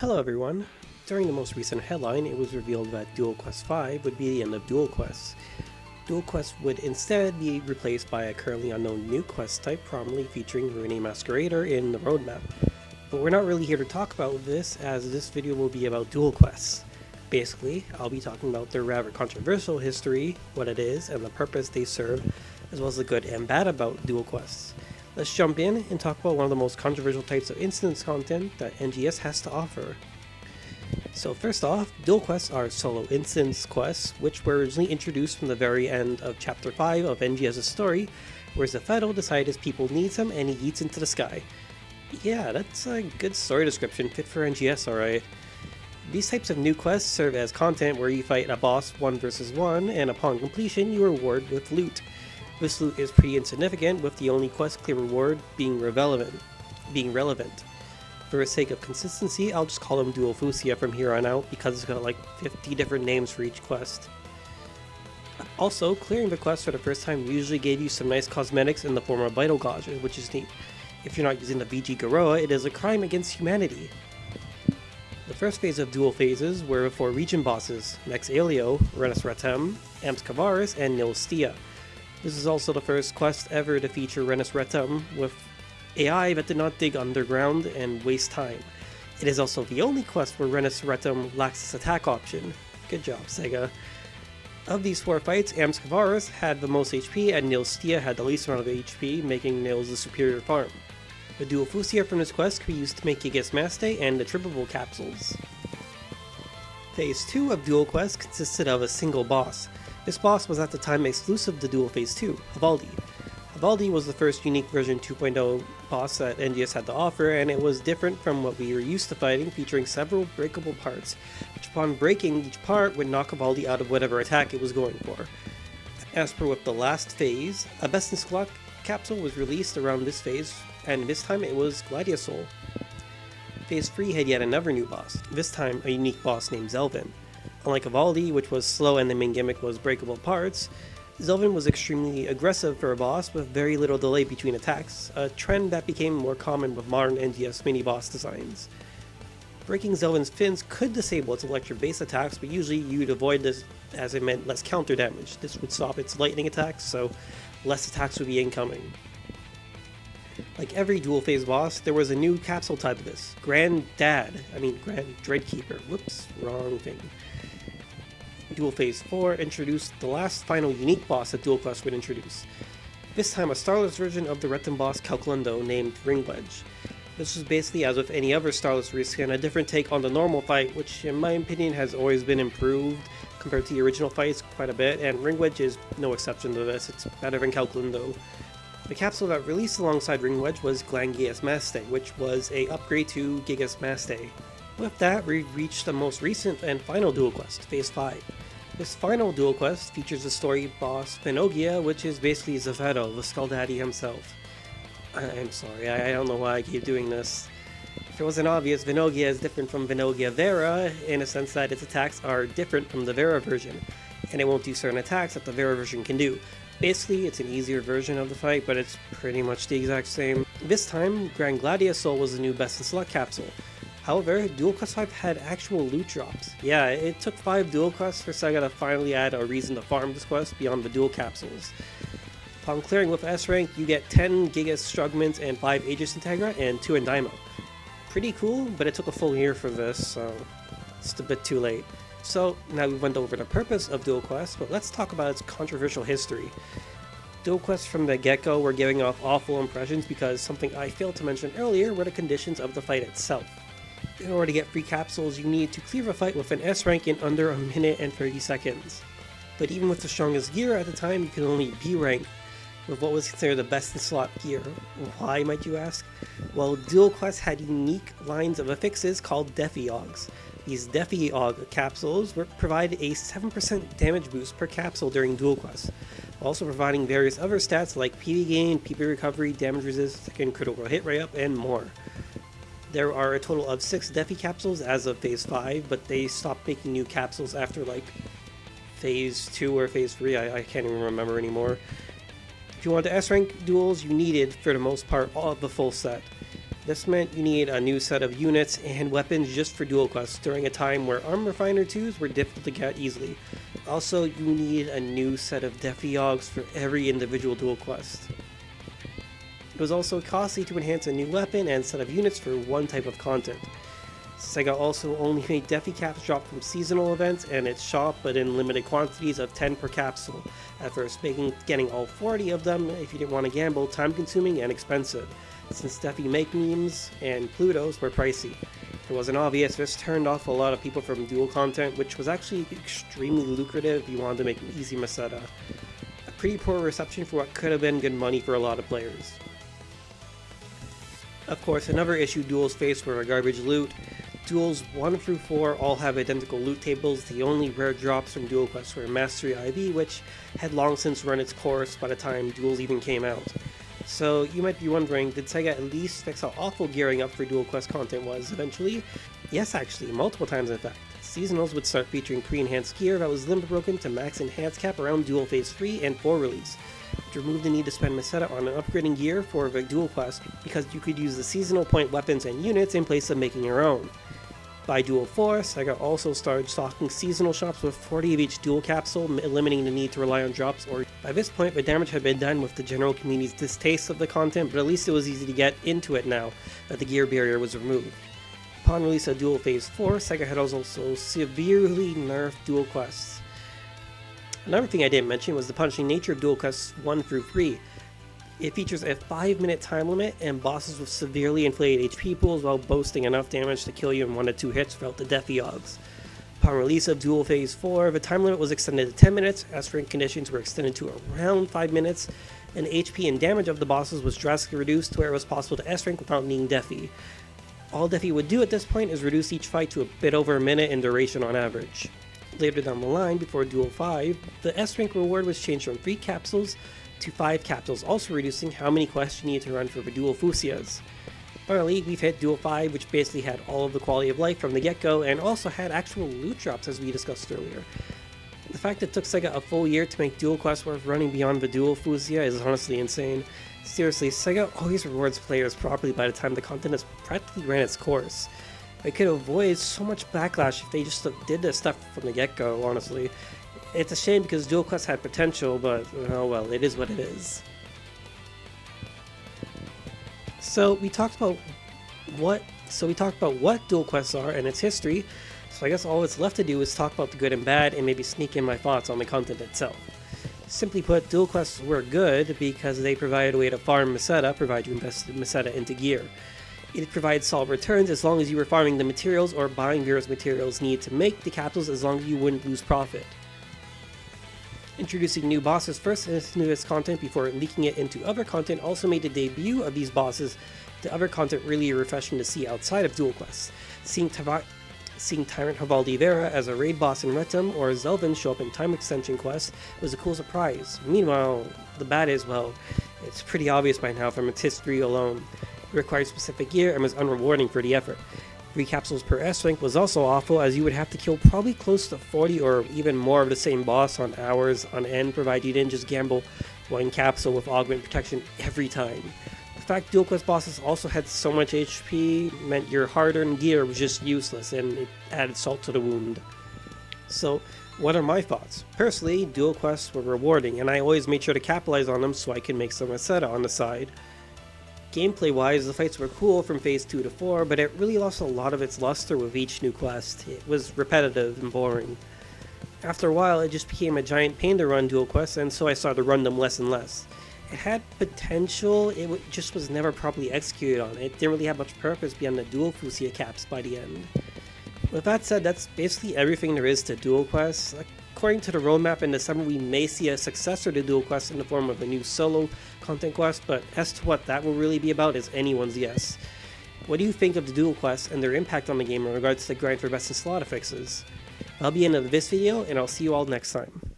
Hello everyone. During the most recent headline, it was revealed that Duel Quest 5 would be the end of Duel Quest. Duel Quest would instead be replaced by a currently unknown new quest type prominently featuring Rune Masquerader in the roadmap. But we're not really here to talk about this, as this video will be about Duel Quests. Basically, I'll be talking about their rather controversial history, what it is, and the purpose they serve, as well as the good and bad about Duel Quests. Let's jump in and talk about one of the most controversial types of instance content that NGS has to offer. So first off, Duel Quests are solo instance quests, which were originally introduced from the very end of Chapter 5 of NGS's story, where Zephedo decides his people needs him and he yeets into the sky. Yeah, that's a good story description, fit for NGS alright. These types of new quests serve as content where you fight a boss 1 versus 1, and upon completion you are rewarded with loot. This loot is pretty insignificant, with the only quest clear reward being relevant. For the sake of consistency, I'll just call them Duel Fusia from here on out, because it's got like 50 different names for each quest. Also, clearing the quest for the first time usually gave you some nice cosmetics in the form of vital gauges, which is neat. If you're not using the VG Garoa, it is a crime against humanity. The first phase of Duel phases were the 4 region bosses, Mex Aelio, Renus Retem, Amps Cavaris, and Nil Stia. This is also the first quest ever to feature Renus Retem, with AI that did not dig underground and waste time. It is also the only quest where Renus Retem lacks its attack option. Good job, Sega. Of these 4 fights, Amps Cavaris had the most HP and Nil Stia had the least amount of HP, making Nils the superior farm. The Duel Fusia from this quest could be used to make Gigas Maste and the trippable capsules. Phase 2 of Duel Quest consisted of a single boss. This boss was at the time exclusive to Duel Phase 2, Havaldi. Havaldi was the first unique version 2.0 boss that NGS had to offer, and it was different from what we were used to fighting, featuring several breakable parts, which upon breaking each part would knock Havaldi out of whatever attack it was going for. As per with the last phase, a Best in Slot capsule was released around this phase, and this time it was Gladiasoul. Phase 3 had yet another new boss, this time a unique boss named Zelvin. Unlike Havaldi, which was slow and the main gimmick was breakable parts, Zelvin was extremely aggressive for a boss with very little delay between attacks, a trend that became more common with modern NGS mini-boss designs. Breaking Zelvin's fins could disable its electric base attacks, but usually you'd avoid this as it meant less counter damage. This would stop its lightning attacks, so less attacks would be incoming. Like every Duel Phase boss, there was a new capsule type of this. Grand Dreadkeeper. Whoops, wrong thing. Duel Phase 4 introduced the last final unique boss that Duel Quest would introduce. This time a Starless version of the Retem boss Calclundo named Ringwedge. This was basically as with any other Starless reskin, a different take on the normal fight, which in my opinion has always been improved compared to the original fights quite a bit, and Ringwedge is no exception to this, it's better than Calclundo. The capsule that released alongside Ringwedge was Gigas Maste, which was a upgrade to Gigas Maste. With that, we reached the most recent and final Duel Quest, Phase 5. This final Duel Quest features the story boss Venogia, which is basically Zephedo, the Skull Daddy himself. I'm sorry, I don't know why I keep doing this. If it wasn't obvious, Venogia is different from Venogia Vera, in a sense that its attacks are different from the Vera version, and it won't do certain attacks that the Vera version can do. Basically, it's an easier version of the fight, but it's pretty much the exact same. This time, Grand Gladiasoul was the new Best in Slot capsule. However, Duel Quest 5 had actual loot drops. Yeah, it took 5 Duel Quests for Sega to finally add a reason to farm this quest beyond the Duel capsules. Upon clearing with S rank, you get 10 Gigas Strugments and 5 Aegis Integra and 2 Endymo. Pretty cool, but it took a full year for this, so it's a bit too late. So now we went over the purpose of Duel Quest, but let's talk about its controversial history. Duel Quests from the get-go were giving off awful impressions because something I failed to mention earlier were the conditions of the fight itself. In order to get free capsules, you need to clear a fight with an S rank in under a minute and 30 seconds. But even with the strongest gear at the time, you could only B rank with what was considered the best in slot gear. Why, might you ask? Well, Duel Quest had unique lines of affixes called Defiaugs. These Defiaug capsules provide a 7% damage boost per capsule during Duel Quest, also providing various other stats like PV gain, PP recovery, damage resist, second critical hit rate up, and more. There are a total of 6 Defi capsules as of Phase 5, but they stopped making new capsules after like Phase 2 or Phase 3, I can't even remember anymore. If you wanted to S-rank duels, you needed, for the most part, all of the full set. This meant you need a new set of units and weapons just for dual quests during a time where armor refiner 2s were difficult to get easily. Also, you need a new set of Defiyogs for every individual dual quest. It was also costly to enhance a new weapon and set of units for one type of content. Sega also only made Defi caps drop from seasonal events and its shop, but in limited quantities of 10 per capsule, at first making getting all 40 of them, if you didn't want to gamble, time consuming and expensive, since Defi make memes and Plutos were pricey. If it wasn't obvious, this turned off a lot of people from dual content, which was actually extremely lucrative if you wanted to make an easy Meseta. A pretty poor reception for what could have been good money for a lot of players. Of course, another issue Duels faced were garbage loot. Duels 1 through 4 all have identical loot tables. The only rare drops from Duel Quest were Mastery IV, which had long since run its course by the time Duels even came out. So you might be wondering, did Sega at least fix how awful gearing up for Duel Quest content was eventually? Yes, actually, multiple times in fact. Seasonals would start featuring pre-enhanced gear that was limit broken to max enhanced cap around Duel Phase 3 and 4 release, which removed the need to spend Meseta on upgrading gear for the Duel Quest because you could use the seasonal point weapons and units in place of making your own. By Duel 4, Sega also started stocking seasonal shops with 40 of each dual capsule, eliminating the need to rely on drops. Or by this point, the damage had been done with the general community's distaste of the content, but at least it was easy to get into it now that the gear barrier was removed. Upon release of Duel Phase 4, Sega had also severely nerfed Duel Quests. Another thing I didn't mention was the punishing nature of Duel Quests 1 through 3. It features a 5-minute time limit and bosses with severely inflated HP pools while boasting enough damage to kill you in 1 to 2 hits without the Defiyogs. Upon release of Duel Phase 4, the time limit was extended to 10 minutes, S-rank conditions were extended to around 5 minutes, and HP and damage of the bosses was drastically reduced to where it was possible to S-rank without needing Defi. All Defi would do at this point is reduce each fight to a bit over a minute in duration on average. Later down the line, before Duel 5, the S-rank reward was changed from 3 capsules to 5 capsules, also reducing how many quests you need to run for the Duel Fusias. Finally, we've hit Duel 5, which basically had all of the quality of life from the get-go, and also had actual loot drops as we discussed earlier. The fact it took Sega a full year to make Duel Quest worth running beyond the Duel Fusia is honestly insane. Seriously, Sega always rewards players properly by the time the content has practically ran its course. They could avoid so much backlash if they just did this stuff from the get-go, honestly. It's a shame because Duel Quest had potential, but oh well, it is what it is. So we talked about what Duel Quests are and its history. So I guess all that's left to do is talk about the good and bad and maybe sneak in my thoughts on the content itself. Simply put, Duel Quests were good because they provided a way to farm Meseta, provided you invested Meseta into gear. It provides solid returns as long as you were farming the materials or buying various materials needed to make the capsules, as long as you wouldn't lose profit. Introducing new bosses first into this content before leaking it into other content also made the debut of these bosses to other content really refreshing to see outside of Duel Quests. Seeing Tyrant Havaldi Vera as a raid boss in Retum or Zelvin show up in time extension quests was a cool surprise. Meanwhile, the bad is, well, it's pretty obvious by now from its history alone. It required specific gear and was unrewarding for the effort. 3 capsules per S-rank was also awful, as you would have to kill probably close to 40 or even more of the same boss on hours on end, provided you didn't just gamble 1 capsule with augment protection every time. The fact Duel Quest bosses also had so much HP meant your hard-earned gear was just useless, and it added salt to the wound. So, what are my thoughts? Personally, Duel Quests were rewarding, and I always made sure to capitalize on them so I could make some Meseta on the side. Gameplay-wise, the fights were cool from Phase 2 to 4, but it really lost a lot of its luster with each new quest. It was repetitive and boring. After a while, it just became a giant pain to run Duel Quests, and so I started to run them less and less. It had potential, it just was never properly executed on. It didn't really have much purpose beyond the Duel Fusia caps by the end. With that said, that's basically everything there is to Duel Quest. According to the roadmap, in December we may see a successor to Duel Quest in the form of a new solo content quest, but as to what that will really be about is anyone's guess. What do you think of the Duel Quests and their impact on the game in regards to the grind for best in slot fixes? That'll be the end of this video, and I'll see you all next time.